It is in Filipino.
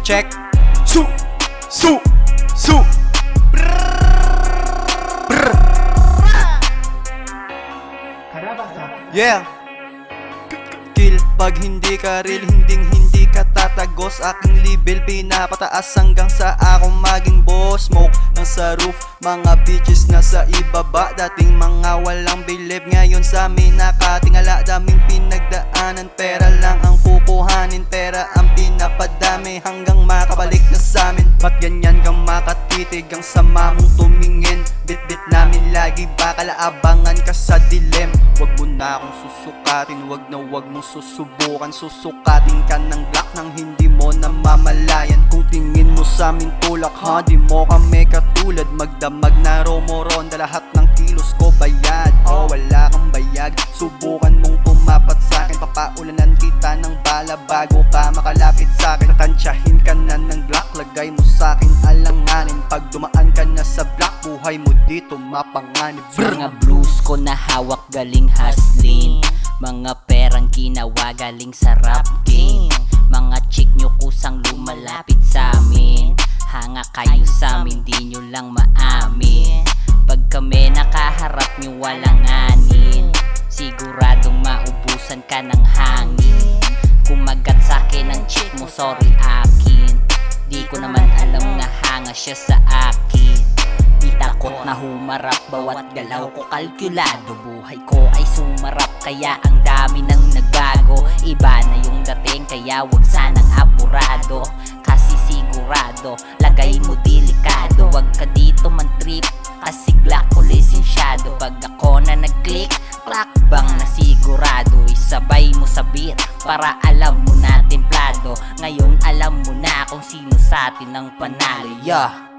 check. Su, su, su. Brr. Yeah. Kill, pag hindi ka real, hindi ka tatagos. Aking level pinapataas hanggang sa akong maging boss. Smoke ng sa roof, mga bitches na sa ibaba. Dating mga walang bilib, ngayon sa amin nakatingala. Daming pinagdaanan, pera lang ang kukuhanin. Pera ang pinapadami hanggang makabalik na sa amin. Ba't ganyan kang makatitig, ang sama mong tumingin? Bit-bit namin lagi, baka laabangan ka sa dilim. Wag mo na akong susukatin, wag mong susubukan. Susukatin ka ng Glock nang hindi mo namamalayan. Kung tingin mo sa amin tulak ha, di mo kami katulad. Magdamag na romoronda, lahat ng kilos ko bayad. O wala kang bayag, subukan mong tumapat sa akin. Papaulanan kita ng bala bago ka makalapit sa akin. Tatansyahin ka na ng Glock, lagay mo sa akin alanganin. Pag dumaan ka na sa block, buhay mo dito mapanganib. Mga blues ko na hawak galing hustling. Mga perang ginawa galing sa rap game. Mga chick nyo kusang lumalapit sa amin. Hanga kayo sa amin, di nyo lang maamin. Pag kami nakaharap nyo walang anin, siguradong maubusan ka ng hangin. Kumagat sa'kin ang chick mo, sorry akin. Di ko naman alam na hanga siya sa akin. Di takot na humarap, bawat galaw ko kalkulado. Buhay ko ay sumarap, kaya ang dami nang nagbago. Iba na yung dating, kaya wag sanang apurado. Kasi sigurado, lagay mo delikado. Wag ka dito man trip, kasi Glock ko lisensyado. Pag ako na nag-click, clock bang na sigurado. Isabay mo sa beat, para alam mo na templado. Ngayon alam mo na kung sino sa atin ang panalo, yeah.